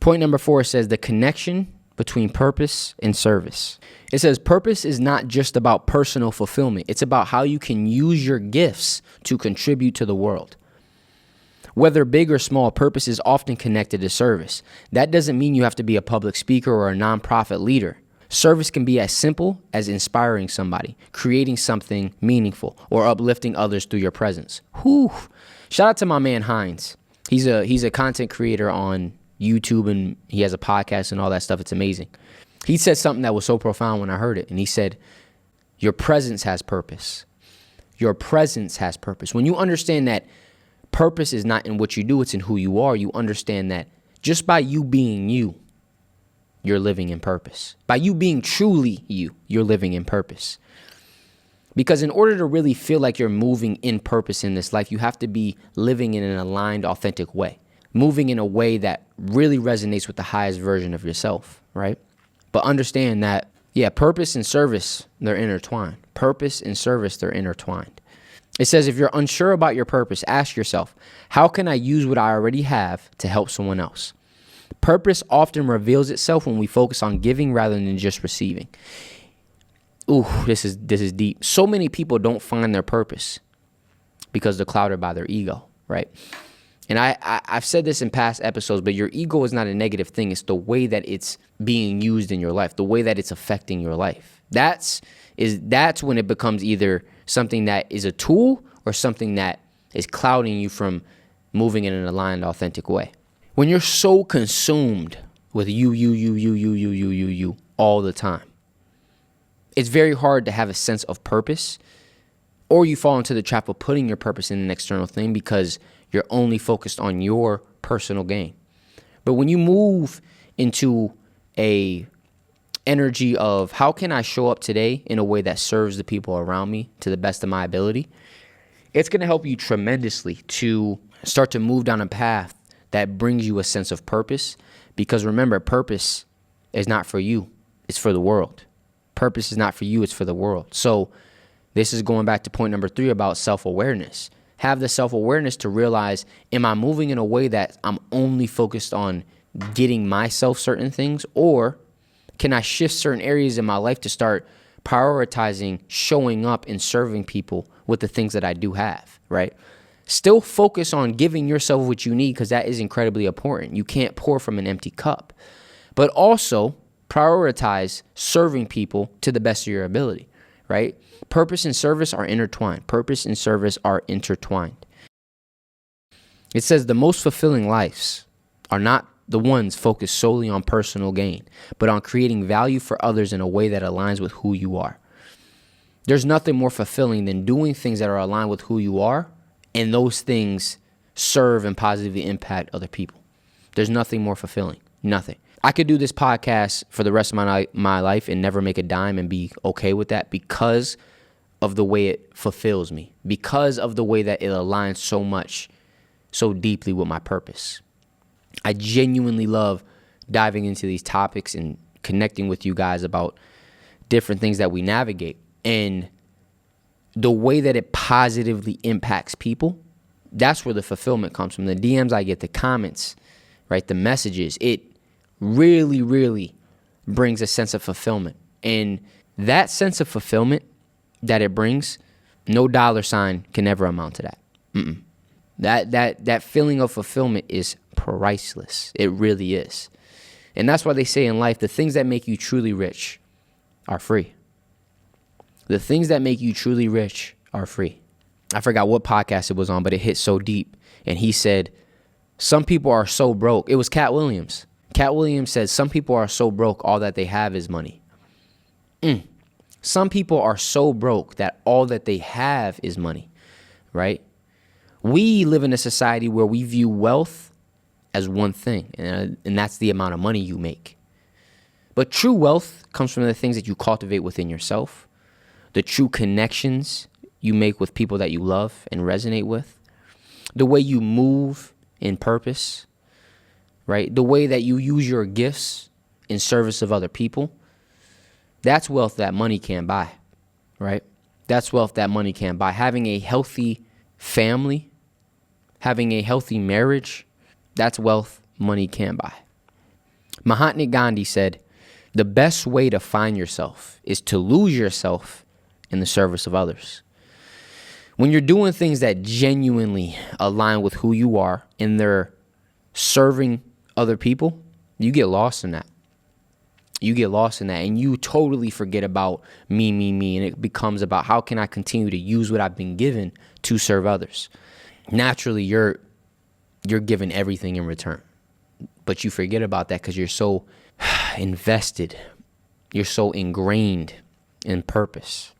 Point number 4 says the connection between purpose and service. It says purpose is not just about personal fulfillment. It's about how you can use your gifts to contribute to the world. Whether big or small, purpose is often connected to service. That doesn't mean you have to be a public speaker or a nonprofit leader. Service can be as simple as inspiring somebody, creating something meaningful, or uplifting others through your presence. Whew. Shout out to my man Hines. He's a content creator on YouTube, and he has a podcast and all that stuff. It's amazing. He said something that was so profound when I heard it, and he said, your presence has purpose. Your presence has purpose. When you understand that purpose is not in what you do, it's in who you are, you understand that just by you being you, you're living in purpose. By you being truly you, you're living in purpose. Because in order to really feel like you're moving in purpose in this life, you have to be living in an aligned, authentic way. Moving in a way that really resonates with the highest version of yourself, right? But understand that, purpose and service, they're intertwined. Purpose and service, they're intertwined. It says, if you're unsure about your purpose, ask yourself, how can I use what I already have to help someone else? Purpose often reveals itself when we focus on giving rather than just receiving. Ooh, this is deep. So many people don't find their purpose because they're clouded by their ego, right? And I've said this in past episodes, but your ego is not a negative thing. It's the way that it's being used in your life, the way that it's affecting your life. That's when it becomes either something that is a tool or something that is clouding you from moving in an aligned, authentic way. When you're so consumed with you all the time, it's very hard to have a sense of purpose, or you fall into the trap of putting your purpose in an external thing because you're only focused on your personal gain. But when you move into a energy of how can I show up today in a way that serves the people around me to the best of my ability, it's going to help you tremendously to start to move down a path that brings you a sense of purpose. Because remember, purpose is not for you, it's for the world. Purpose is not for you, it's for the world. So this is going back to point number 3 about self-awareness. Have the self-awareness to realize, am I moving in a way that I'm only focused on getting myself certain things, or can I shift certain areas in my life to start prioritizing showing up and serving people with the things that I do have, right? Still focus on giving yourself what you need, because that is incredibly important. You can't pour from an empty cup. But also prioritize serving people to the best of your ability, right? Purpose and service are intertwined. Purpose and service are intertwined. It says the most fulfilling lives are not the ones focused solely on personal gain, but on creating value for others in a way that aligns with who you are. There's nothing more fulfilling than doing things that are aligned with who you are, and those things serve and positively impact other people. There's nothing more fulfilling. Nothing. I could do this podcast for the rest of my life and never make a dime and be okay with that because of the way it fulfills me, because of the way that it aligns so deeply with my purpose. I genuinely love diving into these topics and connecting with you guys about different things that we navigate. And the way that it positively impacts people, that's where the fulfillment comes from. The DMs I get, the comments, right, the messages, it really, really brings a sense of fulfillment. And that sense of fulfillment that it brings, no dollar sign can ever amount to that. That feeling of fulfillment is priceless. It really is. And that's why they say in life, the things that make you truly rich are free. The things that make you truly rich are free. I forgot what podcast it was on, but it hit so deep. And he said, some people are so broke. It was Cat Williams. Cat Williams said, some people are so broke, all that they have is money. Some people are so broke that all that they have is money, right? We live in a society where we view wealth as one thing, and that's the amount of money you make. But true wealth comes from the things that you cultivate within yourself, the true connections you make with people that you love and resonate with, the way you move in purpose, right? The way that you use your gifts in service of other people. That's wealth that money can't buy, right? That's wealth that money can't buy. Having a healthy family, having a healthy marriage, that's wealth money can't buy. Mahatma Gandhi said, the best way to find yourself is to lose yourself in the service of others. When you're doing things that genuinely align with who you are and they're serving other people, you get lost in that. You get lost in that and you totally forget about me. And it becomes about how can I continue to use what I've been given to serve others. Naturally, you're given everything in return. But you forget about that because you're so invested. You're so ingrained in purpose.